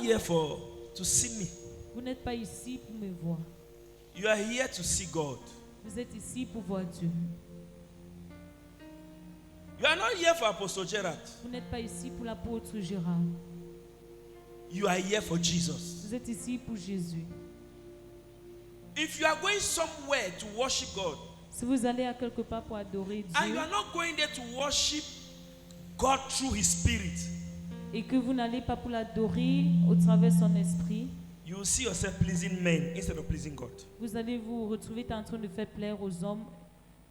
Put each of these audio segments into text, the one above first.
here to see me. Vous n'êtes pas ici pour me voir. You are here to see God. Vous êtes ici pour voir Dieu. You are not here for Apostle Gerard. Vous n'êtes pas ici pour l'apôtre Gérard. You are here for Jesus. Vous êtes ici pour Jésus. If you are going somewhere to worship God, Si vous allez à quelque part pour adorer and Dieu you are not going there to worship God through His Spirit, et que vous n'allez pas pour l'adorer au travers de son esprit, you will see yourself pleasing men instead of pleasing God. vous allez vous retrouver en train de faire plaire aux hommes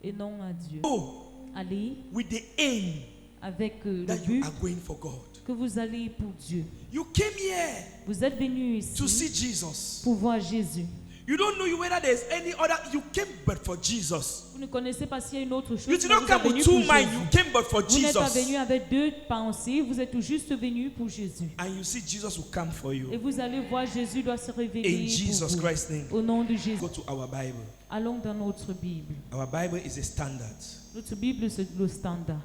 et non à Dieu. Oh, Allez with the aim avec le that you but are going for God. que vous allez pour Dieu. You came here Vous êtes venu to see ici Jesus. pour voir Jésus. You don't know whether there's any other. You came but for Jesus. Vous ne connaissez pas s'il y a une autre chose. You did mais not vous come êtes with venu two pour minds. You Jésus. came but for Vous n'êtes pas venu Jesus. avec deux pensées, vous êtes tout juste venu pour Jésus. And you see Jesus will come for Et you. vous allez voir Jésus doit se révéler In Jesus pour vous. Christ's name. Au nom de Jésus. Go to our Bible. Allons dans notre Bible. Our Bible is a standard. Notre Bible, c'est le standard.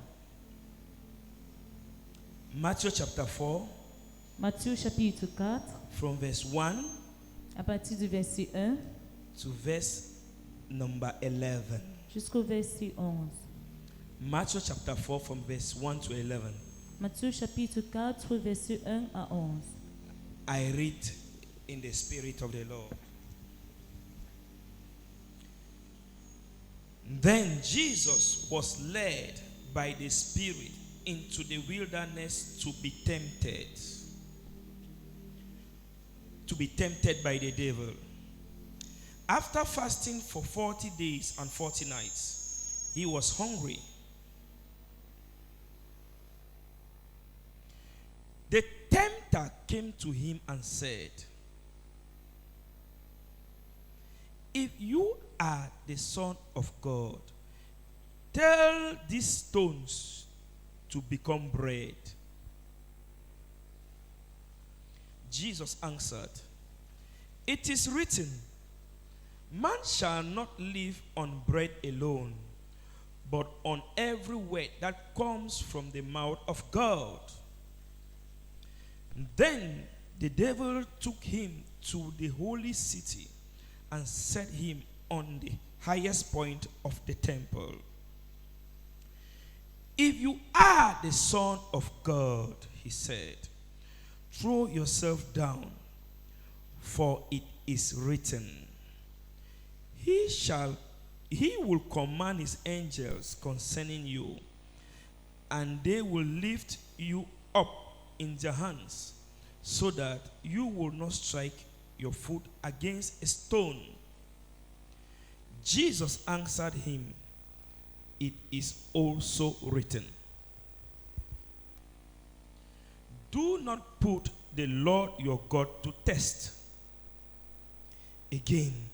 Matthew chapter 4, Matthieu chapitre 4, from verse 1 à partir du verset 1 to verse number 11. jusqu'au verset 11. Matthew chapter 4, from verse 1 to 11. Matthieu chapitre 4, verset 1 à 11. I read in the Spirit of the Lord. Then Jesus was led by the Spirit into the wilderness to be tempted. To be tempted by the devil. After fasting for 40 days and 40 nights, he was hungry. The tempter came to him and said, "If you are the Son of God, tell these stones to become bread." Jesus answered, "It is written, man shall not live on bread alone, but on every word that comes from the mouth of God." Then the devil took him to the holy city and set him on the highest point of the temple. "If you are the Son of God," he said, "throw yourself down, for it is written, He will command his angels concerning you, and they will lift you up in their hands, so that you will not strike your foot against a stone." Jesus answered him, "It is also written, do not put the Lord your God to test." Again,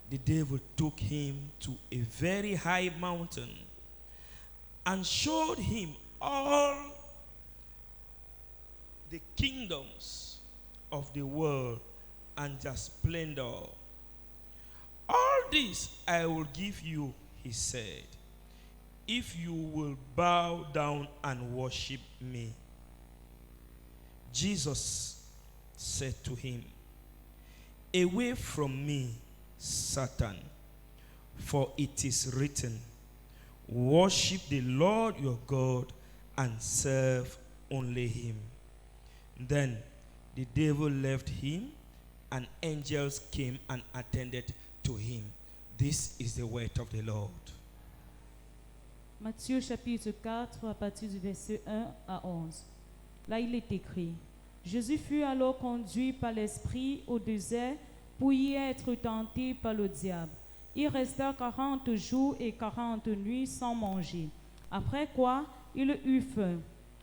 the devil took him to a very high mountain and showed him all the kingdoms of the world and their splendor. "All this I will give you," he said, "if you will bow down and worship me." Jesus said to him, "Away from me, Satan, for it is written, worship the Lord your God and serve only him." Then the devil left him, and angels came and attended to him. This is the word of the Lord. Matthieu chapitre 4 à partir du verset 1 à 11. Là il est écrit: Jésus fut alors conduit par l'Esprit au désert pour y être tenté par le diable. Il resta 40 jours et 40 nuits sans manger. Après quoi, il eut faim.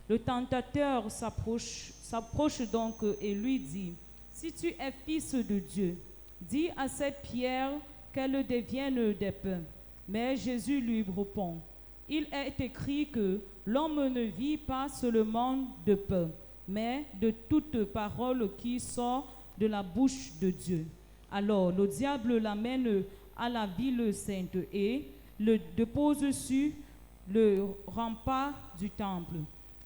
Le tentateur s'approche donc et lui dit: Si tu es fils de Dieu, dis à cette pierre qu'elle devienne des pains. Mais Jésus lui répond: Il est écrit que l'homme ne vit pas seulement de pain, mais de toute parole qui sort de la bouche de Dieu. Alors le diable l'amène à la ville sainte et le dépose sur le rempart du temple.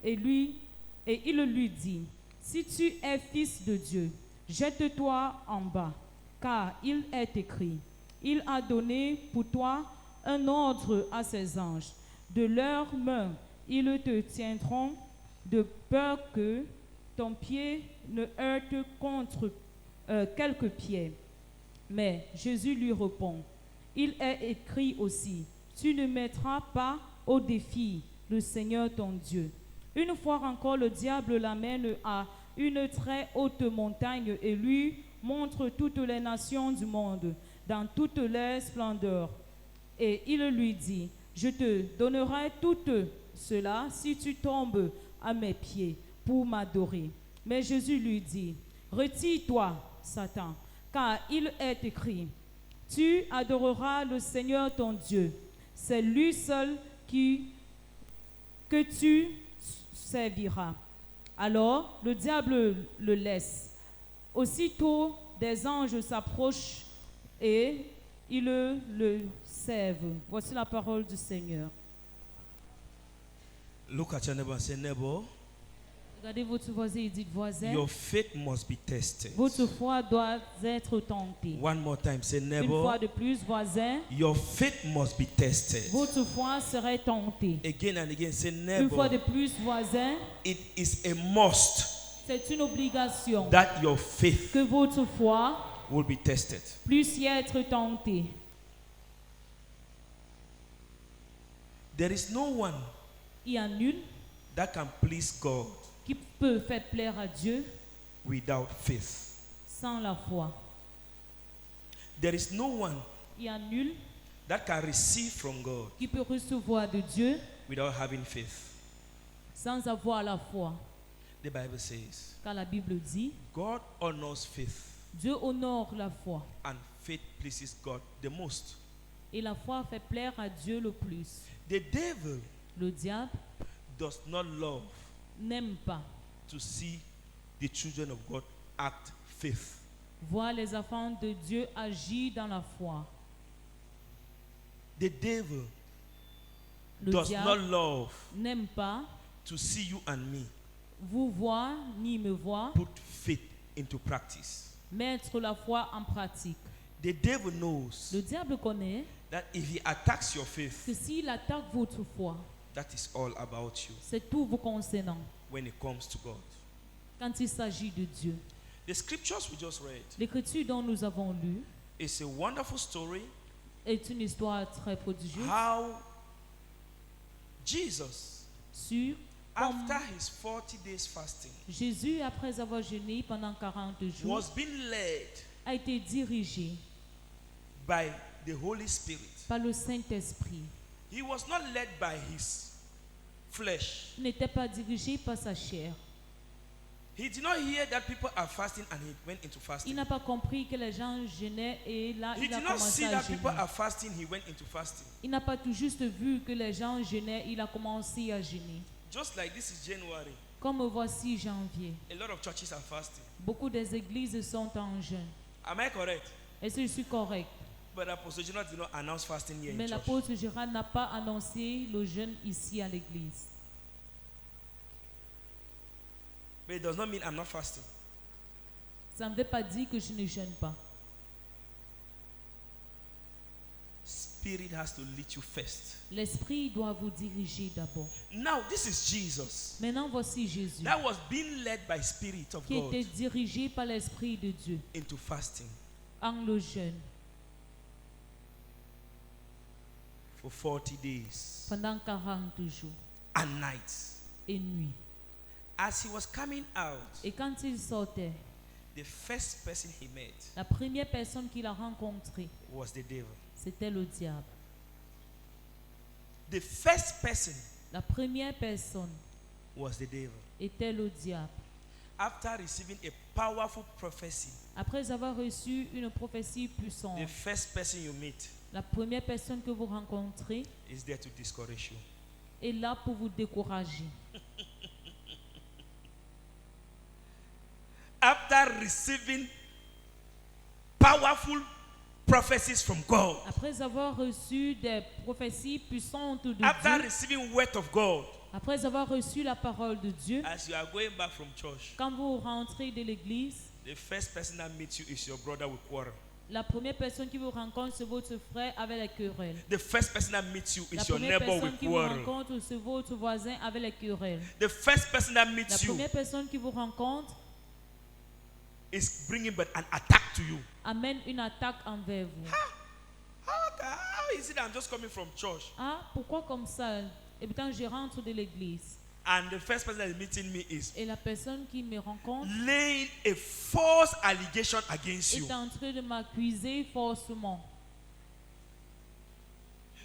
Et il lui dit: Si tu es fils de Dieu, jette-toi en bas, car il est écrit, il a donné pour toi un ordre à ses anges. De leurs mains, ils te tiendront de peur que ton pied ne heurte contre quelque pierre. Mais Jésus lui répond, il est écrit aussi, tu ne mettras pas au défi le Seigneur ton Dieu. Une fois encore, le diable l'amène à une très haute montagne et lui montre toutes les nations du monde dans toute leur splendeur. Et il lui dit, je te donnerai tout cela si tu tombes à mes pieds pour m'adorer. Mais Jésus lui dit, retire-toi, Satan, car il est écrit, tu adoreras le Seigneur ton Dieu. C'est lui seul que tu serviras. Alors le diable le laisse. Aussitôt des anges s'approchent et ils le servent. Voici la parole du Seigneur. Look at your neighbor and say, neighbor, Regardez votre voisin et dites, voisin, your faith must be tested. votre foi doit être tentée. One more time, say, Une neighbor, fois de plus, voisin, your faith must be tested. votre foi serait tentée. Again and again, say, Une fois de neighbor, plus, voisin, it is a must c'est une obligation that your faith que votre foi will be tested. puisse y être tentée. There is no one Il y a nul that can please God qui peut faire plaire à Dieu without faith. sans la foi. There is no one Il y a nul that can receive from God qui peut recevoir de Dieu without having faith. sans avoir la foi. The Bible says, Car la Bible dit, God honors faith, Dieu honore la foi. and faith pleases God the most. Et la foi fait plaire à Dieu le plus. The devil Le diable does not love n'aime pas to see the children of God act faith. voir les enfants de Dieu agir dans la foi. The devil Le does not diable love n'aime pas to see you and me vous voir ni me voir put faith into practice. mettre la foi en pratique. The devil knows Le diable connaît that if he attacks your faith, que s'il attaque votre foi, that is all about you c'est tout vous concernant when it comes to God. quand il s'agit de Dieu. The scriptures we just read L'écriture dont nous avons lu is a wonderful story est une histoire très prodigieuse how Jesus, sur after his 40 days fasting, Jésus, après avoir jeûné pendant 40 jours, was being led a été dirigé by the Holy Spirit. par le Saint-Esprit. He was not led by his flesh. Il n'était pas dirigé par sa chair. He did not hear that people are fasting and he went into Il fasting. n'a pas compris que les gens jeûnaient et là, He il a did not see commencé à that people jeûner. are fasting, he went into fasting. Il n'a pas tout juste vu que les gens jeûnaient, il a commencé à jeûner. Just like this is January, Comme voici janvier, a lot of churches are fasting. beaucoup des églises sont en jeûne. Am I correct? Est-ce que je suis correct? But Apostle Jonah did not announce fasting here Mais in church. l'apôtre Gérard n'a pas annoncé le jeûne ici à l'église. But it does not mean I'm not fasting. Ça ne veut pas dire que je ne jeûne pas. Spirit has to lead you first. L'esprit doit vous diriger d'abord. Now, this is Jesus Maintenant, voici Jésus that was being led by Spirit of qui God était dirigé par l'Esprit de Dieu into fasting en le jeûne for 40 days pendant 40 jours and nights. et nuits. As he was coming out, Et quand il sortait, the first person he met la première personne qu'il a rencontrée, was the devil. c'était le diable. The first person La première personne was the devil. était le diable. After receiving a powerful prophecy, Après avoir reçu une prophétie puissante, the first person you meet la première personne que vous rencontrez is there to discourage you. est là pour vous décourager. After receiving powerful prophecies from God, Après avoir reçu des prophéties puissantes de after Dieu, receiving word of God, Après avoir reçu la parole de Dieu, as you are going back from church, quand vous rentrez de l'église, the first person that meets you is your brother with quarrel. la première personne qui vous rencontre, c'est votre frère avec la querelle. The first person that meets you La is your première neighbor personne with qui vous quarrel. rencontre, c'est votre voisin avec la querelle. The first person that La meets you première personne qui vous rencontre is bringing but an attack to you. amène une attaque envers vous. How is it that I'm just coming from church Ah, pourquoi comme ça? Et pourtant, je rentre de l'église. and the first person that is meeting me is Et la personne qui me rencontre laying a false allegation against you? est en train de m'accuser forcément.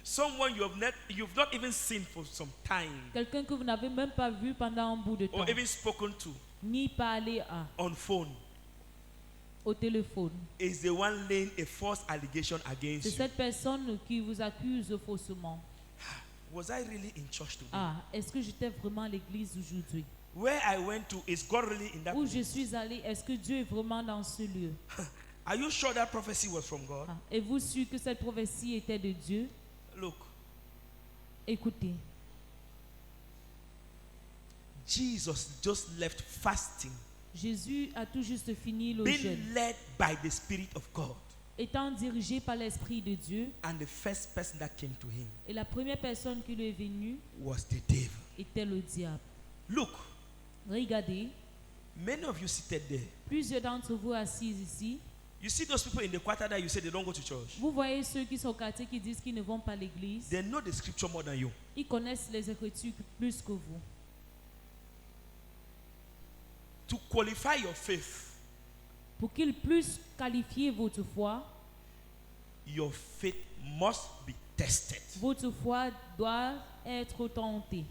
Someone you've not even seen for some time Quelqu'un que vous n'avez même pas vu pendant un bout de temps, or even spoken to ni parlé à, on phone au téléphone. is the one laying a false allegation C'est against you. cette personne qui vous accuse faussement. Was I really in church today? Ah, est-ce que j'étais vraiment à l'église aujourd'hui? Where I went to, is God really in that Où je place? suis allé, est-ce que Dieu est vraiment dans ce lieu? Are you sure that prophecy was from God? Ah, êtes-vous sûr que cette prophétie était de Dieu? Look, Écoutez, Jesus just left fasting, Jésus a tout juste fini le being jeûne, led by the Spirit of God. étant dirigé par l'Esprit de Dieu, And the first person that came to him et la première personne qui lui est venue was the devil. était le diable. Look, Regardez, many of you seated there. plusieurs d'entre vous assis ici, You see those people in the quarter that you say they don't go to church. vous voyez ceux qui sont au quartier qui disent qu'ils ne vont pas à l'église. They know the scripture more than you. Ils connaissent les Écritures plus que vous. To qualify your faith, Pour qu'ils puissent qualifier votre foi, your faith must be tested. votre foi doit être tentée.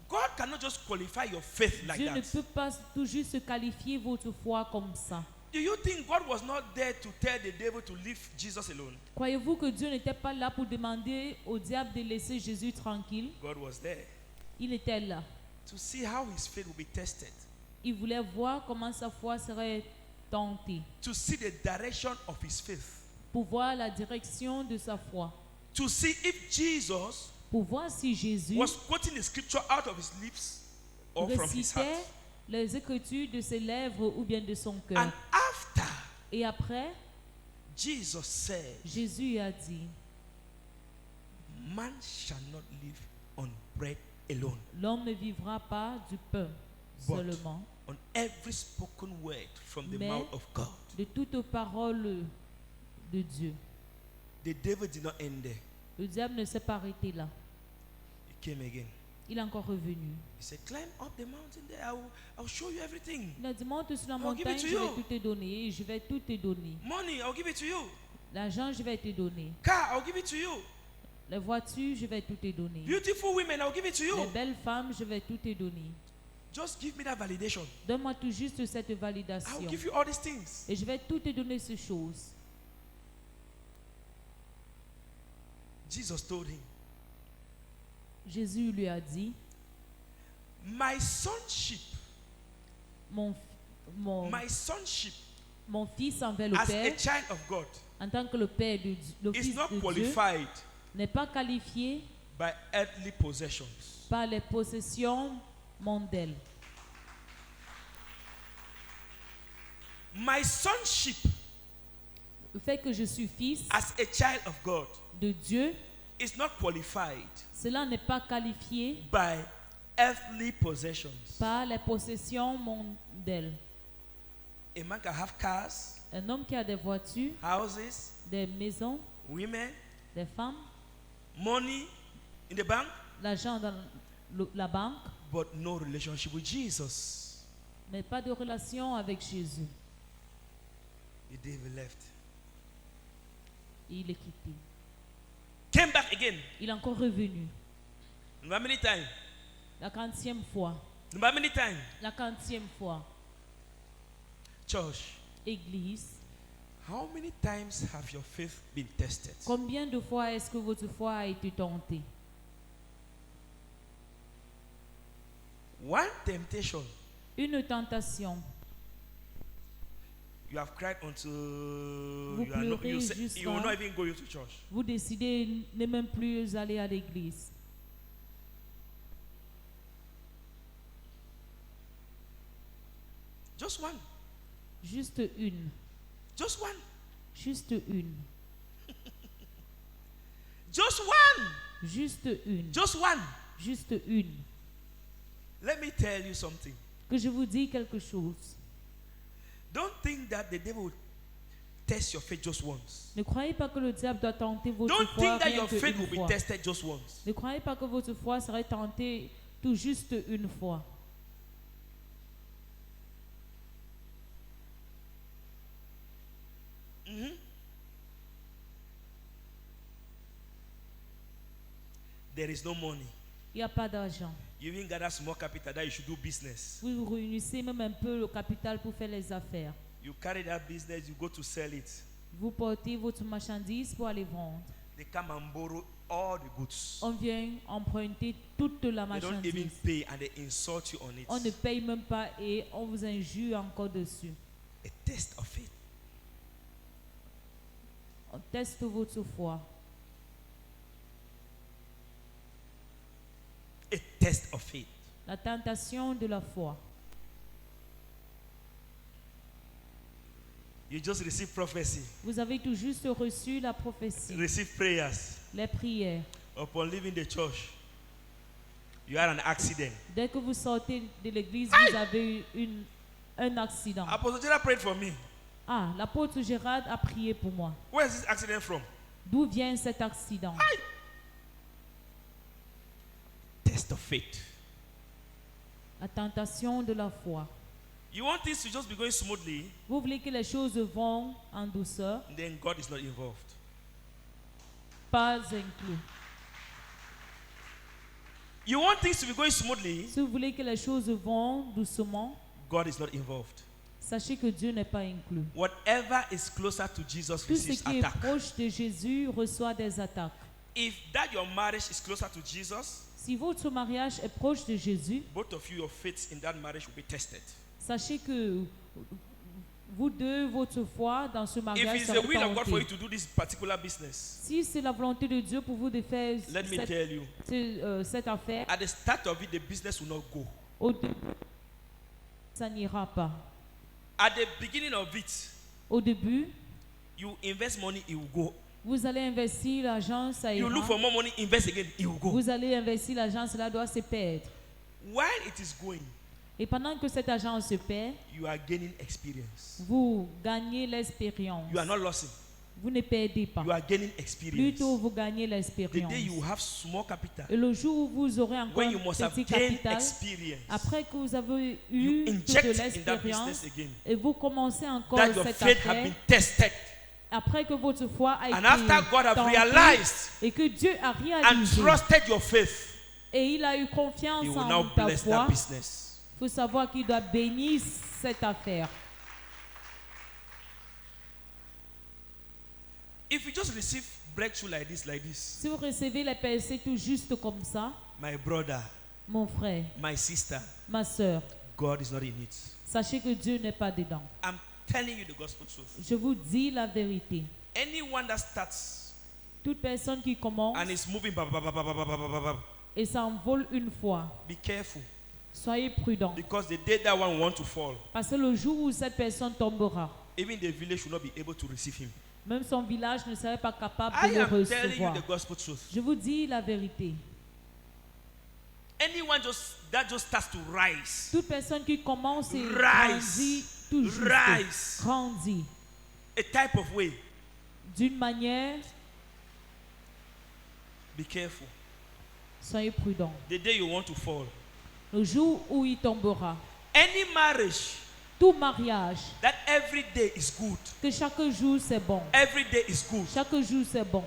God cannot just qualify your faith like Dieu ne that. peut pas tout juste qualifier votre foi comme ça. Do you think God was not there to tell the devil to leave Jesus alone? Croyez-vous que Dieu n'était pas là pour demander au diable de laisser Jésus tranquille? God was there Il était là. to see how his faith will be tested, Il voulait voir comment sa foi serait tentée, to see the direction of his faith, pour voir la direction de sa foi, to see if Jesus pour voir si Jésus was quoting the scripture out of his lips or from his heart. récitait les Écritures de ses lèvres ou bien de son cœur. And after, Et après, Jesus said, Jésus a dit, man shall not live on bread alone, l'homme ne vivra pas du pain but seulement, on every spoken word from the Mais- mouth of God. de toute parole de Dieu. The devil did not end there. Le diable ne s'est pas arrêté là. He came again. Il est encore revenu. He said, climb up the mountain there. I'll show you everything. Il a dit, monte sur la I'll give it montagne, to je vais you. tout te donner. Je vais tout te donner. Money, I'll give it to you. L'argent, je vais te donner. Car, I'll give it to you. Les voitures, je vais tout te donner. Beautiful women, I'll give it to Les you. belles femmes, je vais tout te donner. Just give me that validation. Donne-moi tout juste cette I'll validation. give you all these things. Et je vais tout te donner ces choses. Jesus told him, Jésus lui a dit, my sonship, mon fils envers le as a Père, child of God, en tant que le Père de Dieu, le is Fils not de Dieu, qualified n'est pas qualifié by earthly possessions. par les possessions mondaines. My sonship Le fait que je suis fils as a child of God de Dieu, is not qualified cela n'est pas qualifié by earthly possessions. par les possessions mondaines. A man can have cars, Un homme qui a des voitures, houses, des maisons, women, des femmes, money in the bank, l'argent dans la banque, but no relationship with Jesus. mais pas de relation avec Jésus. The devil left. Et il est quitté. Came back again. Il est encore revenu. How many times? La 40e fois. How many times? La 40e fois. Church, Église. how many times have your faith been tested? Combien de fois est-ce que votre foi a été tentée? One temptation, Une tentation. you have cried until Vous you, are not, you, pleurez say, you will jusqu'à- not even go to church. Vous décidez de ne même plus aller à l'église. Juste une. Just one. Juste une. Just one. Juste une. Just one. Juste une. Let me tell you something. Que je vous dis quelque chose. Don't think that the devil will test your faith just once. Ne croyez pas que le diable doit tenter votre Don't foi think that rien your que faith une will be fois. tested just once. Ne croyez pas que votre foi serait tentée tout juste une fois. There is no money. Il n'y a pas d'argent. You even gather small capital that you should do business. Vous réunissez même un peu le capital pour faire les affaires. You carry that business, you go to sell it. Vous portez votre marchandise pour aller vendre. They come and borrow all the goods. On vient emprunter toute la They don't even marchandise. pay and they insult you on it. On ne paye même pas et on vous injure encore dessus. A test of faith. On teste votre foi. A test of faith. La tentation de la foi. You just receive prophecy, Vous avez tout juste reçu la prophétie, receive prayers. les prières. Upon leaving the church, you had an accident. Dès que vous sortez de l'église, vous avez eu un accident. Apostle Gerald prayed for me. Ah, l'apôtre Gérard a prié pour moi. Where is this accident from? D'où vient cet accident? Test of faith. La tentation de la foi. You want things to just be going smoothly, Vous voulez que les choses vont en douceur, then God is not involved. pas inclus. You want things to be going smoothly, Si vous voulez que les choses vont doucement, God is not involved. sachez que Dieu n'est pas inclus. Whatever is closer to Jesus Tout ce receives qui est attack. proche de Jésus reçoit des attaques. If that your marriage is closer to Jesus, Si votre mariage est proche de Jésus, both of you, your faith in that marriage will be tested. sachez que vous deux, votre foi dans ce If mariage it's the sera will of God for you tentée. to do this particular business, Si c'est la volonté de Dieu pour vous de faire let me tell you, cette affaire, at the start of it, the business will not go. au début, ça n'ira pas. At the beginning of it, Au début, you invest money, it will go. vous allez investir l'argent, ça You ira. look for more money, invest again, it will go. Vous allez investir l'argent, cela doit se perdre. While it is going, Et pendant que cet argent se perd, you are gaining experience. vous gagnez l'expérience. You are not losing. Vous ne perdez pas. You are gaining experience. Plutôt, vous gagnez The l'expérience. day you have small capital, Et le jour où vous aurez encore when you un must have petit gained capital, experience, après que vous avez you eu toute inject in that l'expérience, business again. et vous commencez encore That your cette faith has affaire, been tested. après que votre foi a And été after God have tentée, realized et que Dieu a and réalisé, trusted your faith, et il a eu confiance He will en now ta bless foi, that business. il faut savoir qu'il doit bénir cette affaire. If you just receive breakthrough like this, Si vous recevez les percées tout juste comme ça, my brother, mon frère, my sister, ma soeur, God is not in it. sachez que Dieu n'est pas dedans. I'm telling you the gospel truth. Je vous dis la vérité. Anyone that starts Toute personne qui commence and is moving, ba, ba, ba, ba, ba, ba, ba, ba, ba, et s'envole une fois, be careful, soyez prudents. because the day that one want to fall, Parce que le jour où cette personne tombera, even the village will not be able to receive him. même son village ne serait pas capable I de le am telling you recevoir. the gospel truth. Je vous dis la vérité. Anyone that just starts to rise, Toute personne qui commence et Rise. grandit tout juste, Rise. grandit a type of way, d'une manière, be careful. soyez prudents. The day you want to fall, Le jour où il tombera, any marriage tout mariage, that every day is good, que chaque jour c'est bon. every day is good. Chaque jour c'est bon.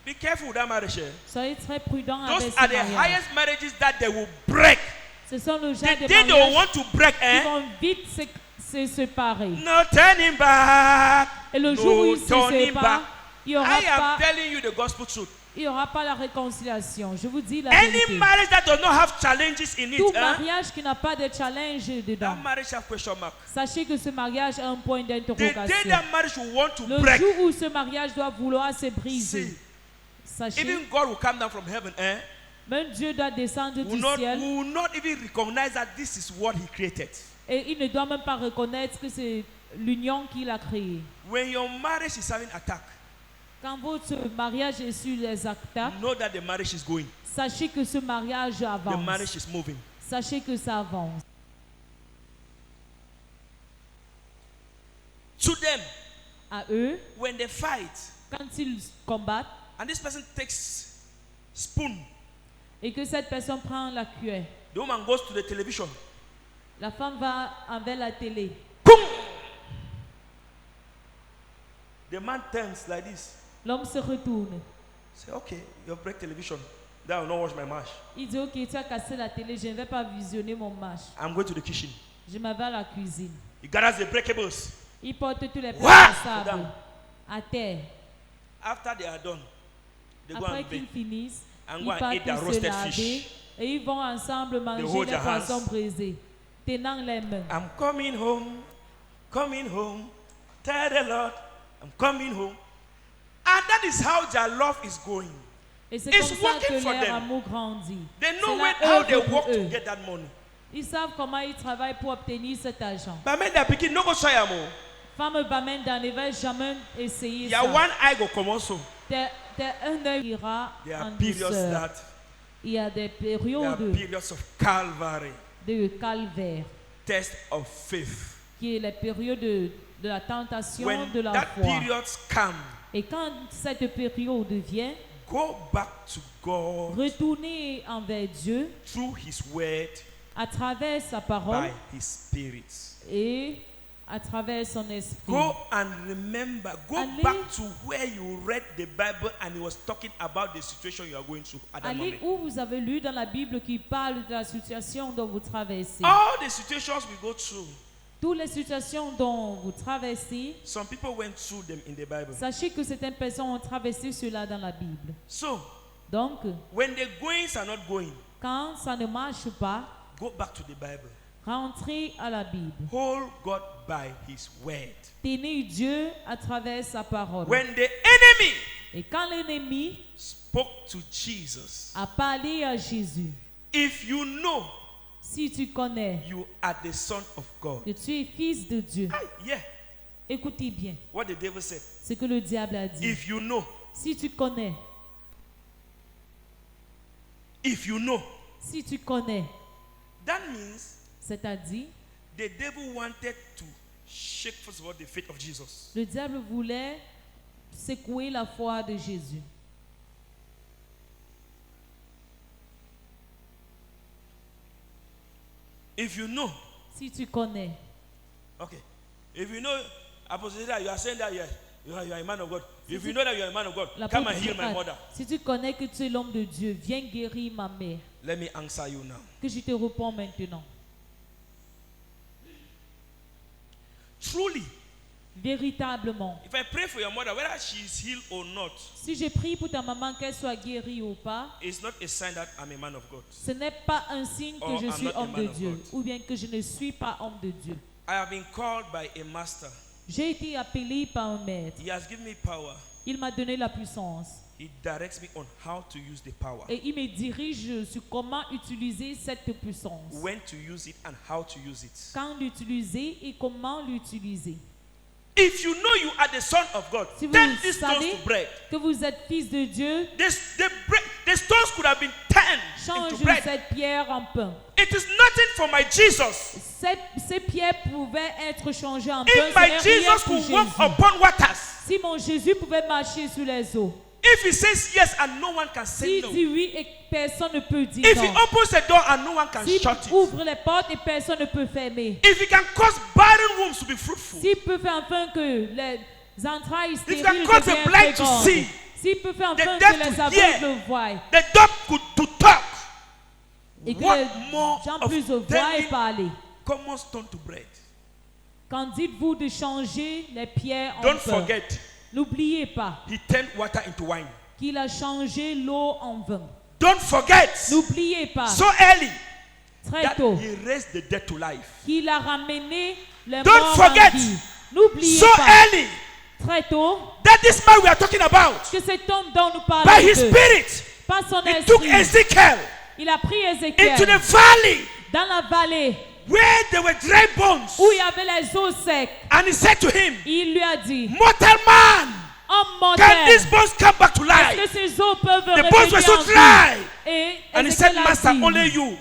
Be careful with that marriage. Soyez très prudents Those avec are ces the mariages. highest marriages that they will break. Ce sont le The genre de day they will mariages want to break, qui vont vite se séparer. no turning back. Et le No jour où ils se turning séparent, back. il n'y aura, I am pas- telling you the gospel truth. il y aura pas la réconciliation. Je vous dis la Any vérité. marriage that does not have challenges in it, Tout mariage qui n'a pas de challenge that dedans, marriage have question mark. sachez que ce mariage a un point The day d'interrogation. that marriage will want to Le break, jour où ce mariage doit vouloir se briser, see, sachez, even God will come down from heaven, même Dieu doit descendre will du not, ciel will not even recognize that this is what He created. et il ne doit même pas reconnaître que c'est l'union qu'il a créée. When your marriage is having attack, Quand votre mariage est sur les attaques, know that the marriage is going. sachez que ce mariage The avance. marriage is moving. Sachez que ça avance. To them, À eux, when they fight, quand ils combattent and this person takes spoon, et que cette personne prend la cuillère, the woman goes to the television. la femme va envers la télé. Boom! The man turns like this. L'homme se retourne. Say, okay, you break television. Then I will not watch my match. Il dit, ok, tu as cassé la télé, je ne vais pas visionner mon match. I'm going to the kitchen. Je m'en vais à la cuisine. He gathers the breakables. Il porte tous les Wah! sable à terre. After they are done, they go Après and qu'ils bake. finissent, And ils go and partent eat their se roasted laver fish. et ils vont ensemble manger hold les their poissons hands. braisés, tenant les mains. I'm coming home, coming home. Tell the Lord, I'm coming home. And that is how their love is going. Et c'est It's comme ça working que for leur them. amour grandit. They know C'est when, la how œuvre they pour work eux. to get that money. Ils savent comment ils travaillent pour obtenir cet argent. But when they're picking, no go try am o. Femme Bamenda ne va jamais essayer Yeah, ça. one eye go come also. Un œil ira There are en periods douceur. that Il y a des there are périodes periods of Calvary, de calvaire, test of faith. qui est les périodes de la tentation When de la that foi. periods come, Et quand cette période vient, go back to God retournez envers Dieu through His Word à travers sa parole by His Spirit. et à travers son esprit. Go and remember, go Allez. back to where you read the Bible and it was talking about the situation you are going through at that Allez moment. où vous avez lu dans la Bible qui parle de la situation dont vous traversez. All the situations we go through, Toutes les situations dont vous traversez, some people went through them in the Bible. sachez que certaines personnes ont traversé cela dans la Bible. So, Donc, when the goings are not going, quand ça ne marche pas, go back to the Bible. rentrez à la Bible. Hold God by His Word. Tenez Dieu à travers sa parole. When the enemy Et quand l'ennemi spoke to Jesus, a parlé à Jésus, if you know si tu connais you are the Son of God, que tu es fils de Dieu, yeah, écoutez bien what the devil said. ce que le diable a dit. If you know, Si tu connais, si tu connais, that means c'est-à-dire, the devil wanted to shake, first of all, the faith of Jesus. le diable voulait secouer la foi de Jésus. If you know, Si tu connais, okay, if you know, Apostle, that you are saying that you are a man of God. If you know that you are a man of God, come and heal my mother. si tu connais que tu es l'homme de Dieu, viens guérir ma mère. Let me answer you now. Que je te réponds maintenant. Truly, Véritablement, if I pray for your mother, whether she is healed or not, si je prie pour ta maman qu'elle soit guérie ou pas, it's not a sign that I'm a man of God. ce n'est pas un signe que Or je I'm suis not a homme man de of Dieu God. ou bien que je ne suis pas homme de Dieu. I have been called by a master. J'ai été appelé par un maître. He has given me power. Il m'a donné la puissance He directs me on how to use the power, et il me dirige sur comment utiliser cette puissance. when to use it and how to use it. Quand l'utiliser et comment l'utiliser. If you know you are the Son of God, Si vous turn these stones savez to bread. que vous êtes fils de Dieu, The stones could have been turned change into bread. cette pierre en pain. It is nothing for my Jesus. Ces pierres pouvaient être changées en pain. If Ce my n'est rien Jesus pour could walk Jésus. upon waters, Si mon Jésus pouvait marcher sur les eaux, if he says yes and no one can say s'il no, dit oui et personne ne peut dire if he non, opens the door and no one can s'il shut it, ouvre les portes et personne ne peut fermer, if he can cause barren wombs to be fruitful, s'il peut faire enfin que les entrailles he stériles can cause the deviennent blind to fécondes, see, s'il peut faire the enfin deaf que les to aveugles hear, le voient the dumb to talk, et que what les more gens of puissent voient et turning parler. common stone to bread? Quand dites-vous de changer les pierres en Don't pain, forget, n'oubliez pas he turned water into wine. qu'il a changé l'eau en vin. Don't forget, N'oubliez pas so early très that tôt he raised the dead to life. qu'il a ramené les Don't morts forget, en vie. N'oubliez So pas early très tôt that this man we are talking about, que cet homme dont nous by parlons, his spirit, par son he took esprit, Ezekiel il a pris into Ézéchiel the valley dans la vallée where there were dry bones. où il y avait les os secs. And he said to him, Il lui a dit, mortal man, homme can these mortel, bones come back to est-ce life? que ces os peuvent The bones were revenir so en vie? dry. Et And he said, Ézéchiel a Master, dit, only you.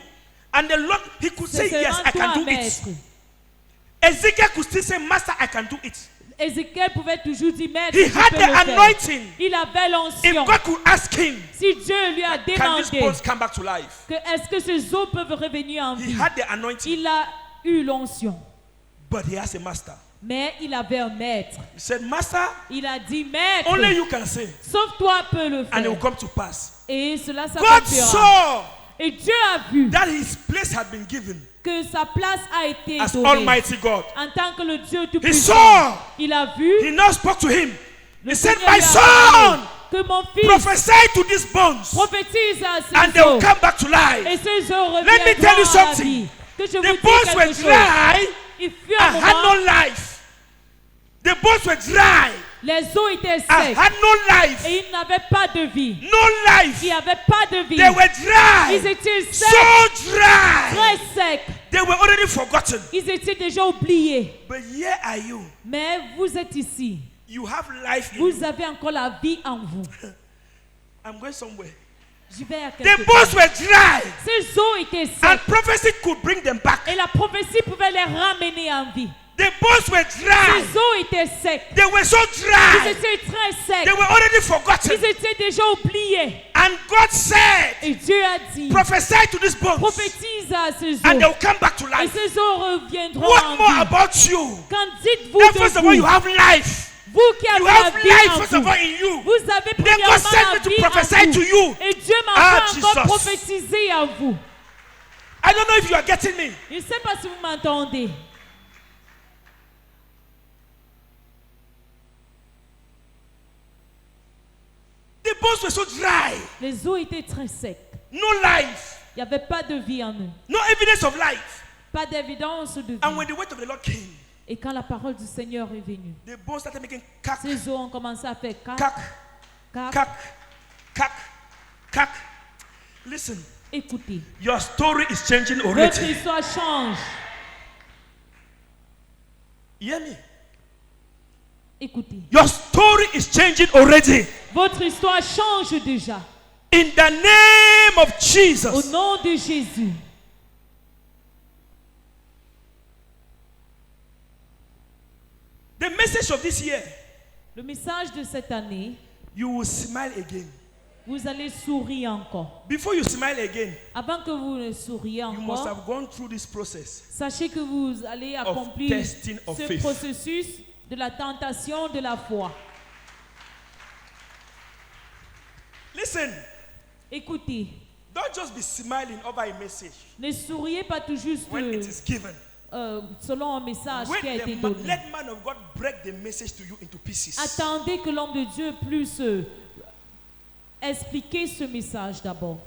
And the Lord, he could say, c'est yes, I seulement can toi, do it. maître. Ezekiel could still say, Master, I can do it. Ézéchiel pouvait toujours dire, maître, He je had peux the le faire. anointing. Il avait If l'onction. God could ask him, Si Dieu lui a can these demandé bones come back to life? que est-ce que ces os peuvent revenir en He vie, had the anointing, il a eu l'onction. but he has a master. Mais il avait un maître. He said, Master, Il a dit, maître, only you can say, sauf toi peux le and it will faire. come to pass. Et cela God s'accomplira. saw Et Dieu a vu that his place had been given que sa place a été as donnée Almighty God. en tant que le Dieu He Tout-Puissant. saw. Il a vu, He now spoke to him. le He said, Seigneur My lui a son, parlé, que mon fils prophesy to these bones, prophétise à and ces they will os. come back to Et life. ces os Let me tell you reviendront à la something. vie. Que je vous The dise bones were quelque chose. dry Il fut un and had moment, no life. The bones were dry les os étaient and secs had no life. et ils n'avaient pas de vie. No life. Il n'y avait pas de vie. They were dry. Ils étaient So secs, dry. très secs. They were already forgotten. Ils étaient déjà oubliés. But here are you. Mais vous êtes ici. You have life in you. Vous avez encore la vie en vous. I'm going somewhere. Je vais à The quelque bones part. were dry. Ces os étaient And secs. prophecy could bring them back. Et la prophétie pouvait les ramener en vie. The bones were dry. Ces os étaient secs. They were so Ils dry. étaient très They secs. were already forgotten. Ils étaient déjà oubliés. And God said, Et Dieu a dit, prophesy to these bones prophétise à ces and they os. will come back to Et life. ces os reviendront What en more vie. about you? Quand dites-vous Then de first of all, you vous, have life. vous qui You avez la have vie life en first of vous, all in you. vous avez Then God premièrement sent la me to vie prophesy en to vous. you. Et Dieu m'a Ah, fait encore Jesus. prophétiser en vous. I don't know if you are getting me. Je ne sais pas si vous m'entendez. The bones were so dry. Les os étaient très secs. No life. Il n'y avait pas de vie en eux. No evidence of life. Pas d'évidence de And vie. when the word of the Lord came, Et quand la parole du Seigneur est venue, the bones started making cack, ces os ont commencé à faire cac, cack, cac. cack, cack, cack. Listen, Écoutez, your story is changing votre already. histoire change. You hear me? Écoutez, Your story is changing already. votre histoire change déjà. In the name of Au Jesus. nom de Jésus. The message of this year, Le message de cette année, you will smile again. vous allez sourire encore. Before you smile again, Avant que vous ne souriez you must encore, have gone through this process. sachez que vous allez accomplir testing of ce faith. processus de la tentation de la foi. Listen, Écoutez, don't just be smiling over a message ne souriez pas tout juste when it is given. selon un message qui a été donné. Let man of God break the message to you into pieces. Attendez que l'homme de Dieu puisse expliquer ce message d'abord.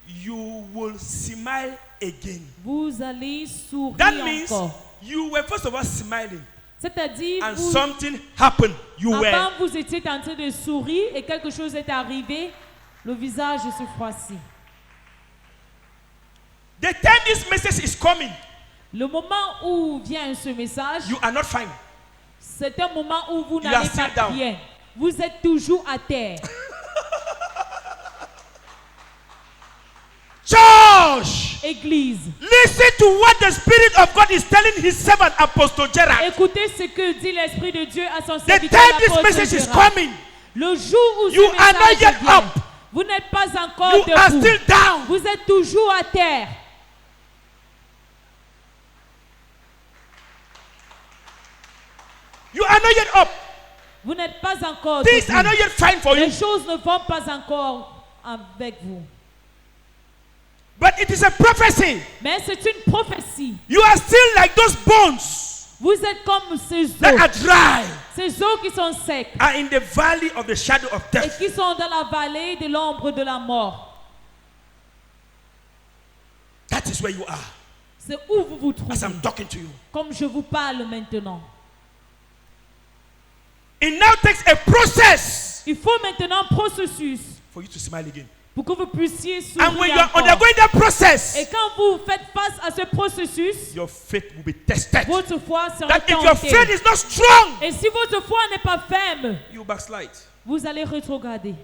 You will smile again. Vous allez sourire That means encore. you were first of all smiling C'est-à-dire, and vous, something happened. You were. avant, vous étiez en train de sourire et quelque chose est arrivé, le visage se froissit. The time this message is coming, Le moment où vient ce message, you are not fine. c'est un moment où vous You n'allez are still pas down. bien. Vous êtes toujours à terre. Church, Église, listen to what the Spirit of God is telling His servant Apostle Gerard. écoutez ce que dit l'Esprit de Dieu à son The serviteur time this l'apôtre message is Gérard. coming, Le jour où You ce are not message yet vient, up. vous n'êtes pas encore you are debout. still down. Vous êtes toujours à terre. You are not yet up. Vous n'êtes pas encore Things debout. are not yet fine for you. Les choses ne vont pas encore avec vous. But it is a prophecy. Mais c'est une prophétie. You are still like those bones Vous êtes comme ces that are os. dry Ces os qui sont secs are in the valley of the shadow of et death. qui sont dans la vallée de l'ombre de la mort. That is where you are C'est où vous vous as trouvez. I'm talking to you. Comme je vous parle maintenant. It now takes a process Il faut maintenant un processus for you to smile again. pour que vous puissiez s'ouvrir And when you are encore. undergoing that process, Et quand vous faites face à ce processus, your faith will be tested. votre foi sera That if your tentée. faith is not strong, Et si votre foi n'est pas ferme, you backslide. vous allez rétrograder.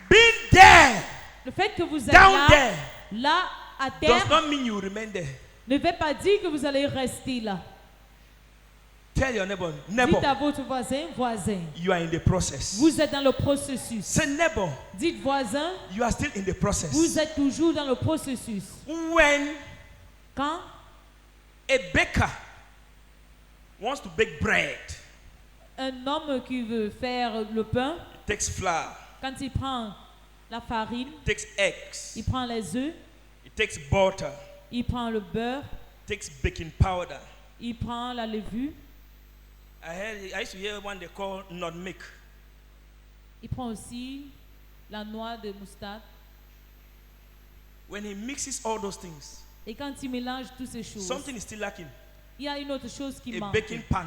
Being there, Le fait que vous êtes down là, there, là, à does terre, not mean you remain there. ne veut pas dire que vous allez rester là. Tell your neighbor, Dites à neighbor, votre voisin, voisin, you are in the process. vous êtes dans le processus. Say, neighbor, Dites voisin, you are still in the process. vous êtes toujours dans le processus. When Quand a baker wants to bake bread, un homme qui veut faire le pain, he takes flour, quand il prend la farine, takes eggs, il prend les œufs, he takes butter, il prend le beurre, takes baking powder. il prend la levure, I used to hear one they call nutmeg. il prend aussi la noix de moutarde. When he mixes all those things, Et quand il mélange toutes ces choses, something is still lacking. il y a une autre chose qui A manque. baking pan.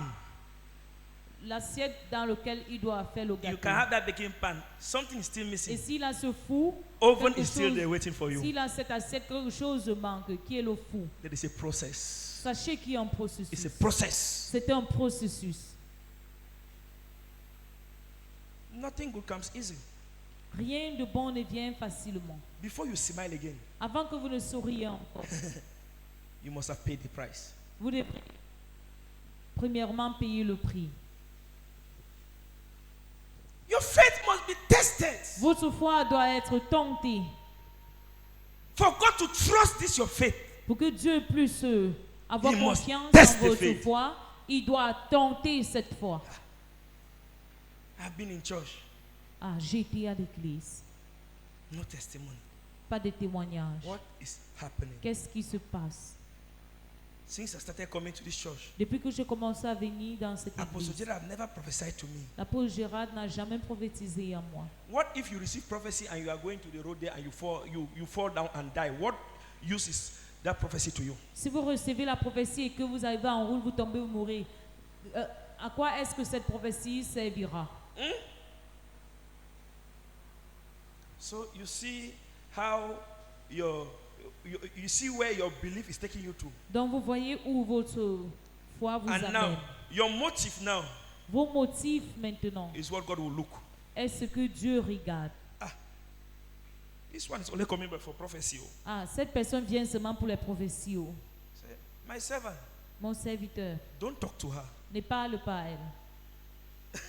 L'assiette dans laquelle il doit faire le You gâteau. can have that baking pan. Something is still Et missing. s'il a ce four, Oven quelque is still chose- there waiting for you. s'il a cette assiette, quelque chose manque, qui est le four. There is a process. Sachez qu'il y a un It's a processus. process. C'est un processus. Nothing good comes easy. Rien de bon ne vient facilement. Before you smile again, Avant que vous ne souriez encore, you must have paid the price. vous devez premièrement payer le prix. Your faith must be tested. Votre foi doit être tentée. For God to trust this your faith, Pour que Dieu puisse avoir He must confiance test en the votre faith. foi, il doit tenter cette foi. I've been in church. Ah, j'étais à l'église. No testimony. Pas de témoignage. What is happening? Qu'est-ce qui se passe? Since I started coming to this church, Depuis que j'ai commencé à venir dans cette Apostle église, Gerald never prophesied to me. l'apôtre Gérard n'a jamais prophétisé à moi. What if you receive prophecy and you are going to the road there and you fall down and die? What use is that prophecy to you? Si vous recevez la prophétie et que vous arrivez en route, vous tombez, vous mourrez, à quoi est-ce que cette prophétie servira? So you see how you see where your belief is taking you to. Donc vous voyez où votre foi vous And amène. now your motive now Vos motifs maintenant is what God will look. est ce que Dieu regarde. This one is only coming back for prophecy. Oh. Ah, cette personne vient seulement pour les prophéties. Oh. Say, my servant, Mon serviteur, don't talk to her. ne parle pas à elle.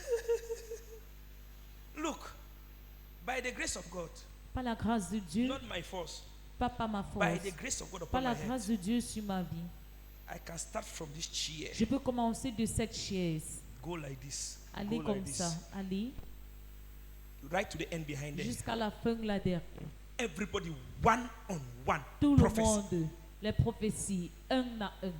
Look, by the grace of God, Par la grâce de Dieu, not my force, pas par ma by force, the grace of God par upon la my grâce head, de Dieu sur ma vie. I can start from this chair. Je peux commencer de cette chaise, Go like this. aller Go comme like this. ça, aller Right to the end behind there. jusqu'à la fin là derrière. Everybody one on one. Tout le Prophecy. monde, les prophéties, un à un.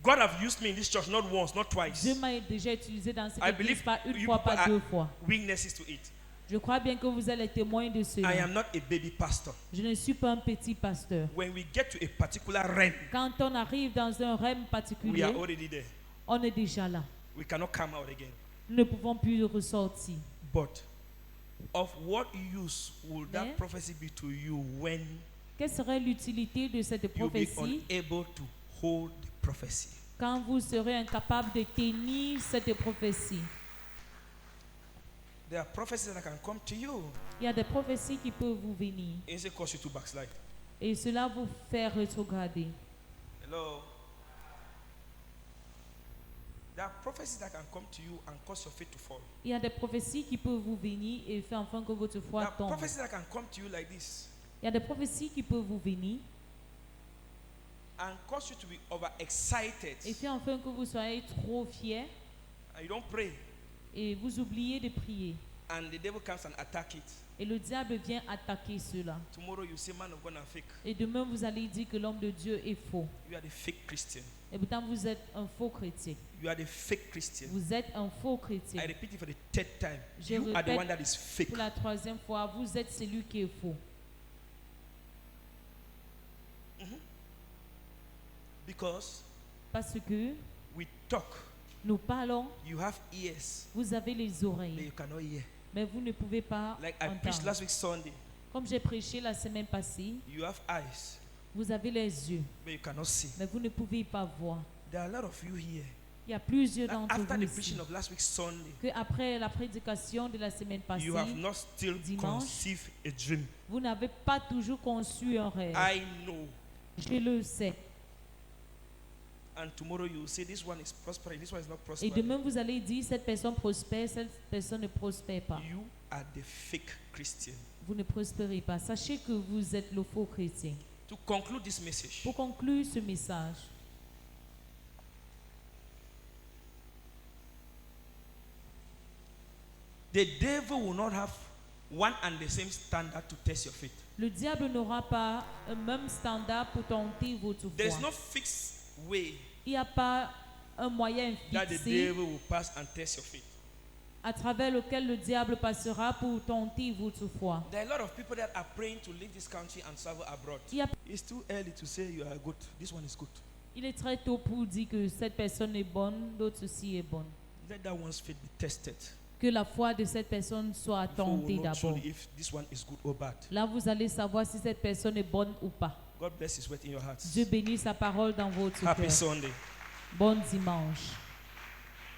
God have used me in this church not once, not twice. Dieu m'a déjà utilisé dans cette I église, believe pas une you fois, people pas are deux fois. witnesses to it. Je crois bien que vous êtes les témoins de I cela. am not a baby pastor. Je ne suis pas un petit pasteur. When we get to a particular realm, Quand on arrive dans un rêve we particulier, are already there. on est déjà là. We cannot come out again. Nous ne pouvons plus ressortir. But of what use will that Mais- prophecy be to you when Quelle serait l'utilité de cette you'll be prophétie unable to hold the prophecy? quand vous serez incapable de tenir cette prophétie? There are prophecies that can come to you Il y a des prophéties qui peuvent vous venir and say cause you to backslide. et cela vous fait rétrograder. Hello. There are prophecies that can come to you and cause your faith to fall. Il y a des prophéties qui peuvent vous venir et faire enfin que votre There foi are tombe. prophecies that can come to you like this Il y a des prophéties qui peuvent vous venir and cause you to be overexcited et faire enfin que vous soyez trop fiers and you don't pray et vous oubliez de prier. and the devil comes and attack it. Et le diable vient attaquer cela. Tomorrow you say man of God and fake. Et demain, vous allez dire que l'homme de Dieu est faux. You are the fake Christian. Et pourtant, vous êtes un faux chrétien. You are the fake Christian. Vous êtes un faux chrétien. I repeat it for the third time. Je You are the répète one that is fake. Pour la troisième fois, vous êtes celui qui est faux. Because Parce que we talk, nous parlons, you have ears, vous avez les but oreilles, you cannot hear. mais vous ne pouvez pas Like I preached entendre. last week Sunday, Comme j'ai prêché la semaine passée, you have eyes, vous avez les yeux, but you cannot see. mais vous ne pouvez pas voir. There are a lot of you here. Il y a plusieurs That d'entre after vous the ici preaching of last week Sunday, que après la prédication de la semaine passée, you have not still dimanche, conceived a dream. vous n'avez pas toujours conçu un rêve. I know. Je le sais. And tomorrow you will say this one is prospering, this one is not Et prospering. demain, vous allez dire, cette personne prospère, cette personne ne prospère pas. You are the fake Christian. Vous ne prospérez pas. Sachez que vous êtes le faux chrétien. To conclude this message, Pour conclure ce message, the devil will not have one and the same standard to test your faith. le diable n'aura pas un même standard pour tenter votre There is foi. no fixed way Il n'y a pas un moyen that the fixé devil will pass and test your faith. à travers lequel le diable passera pour tenter votre foi. There are a lot of people that are praying to leave this country and travel abroad. Il y a- It's too early to say you are good. This one is good. Il est très tôt pour dire que cette personne est bonne, l'autre aussi est bonne. Let that one's faith be tested. Que la foi de cette personne soit Before we tentée know d'abord. truly if this one is good or bad. Là, vous allez savoir si cette personne est bonne ou pas. God bless His word in your hearts. Dieu bénit sa parole dans votre Happy cœur. Sunday. Bon dimanche.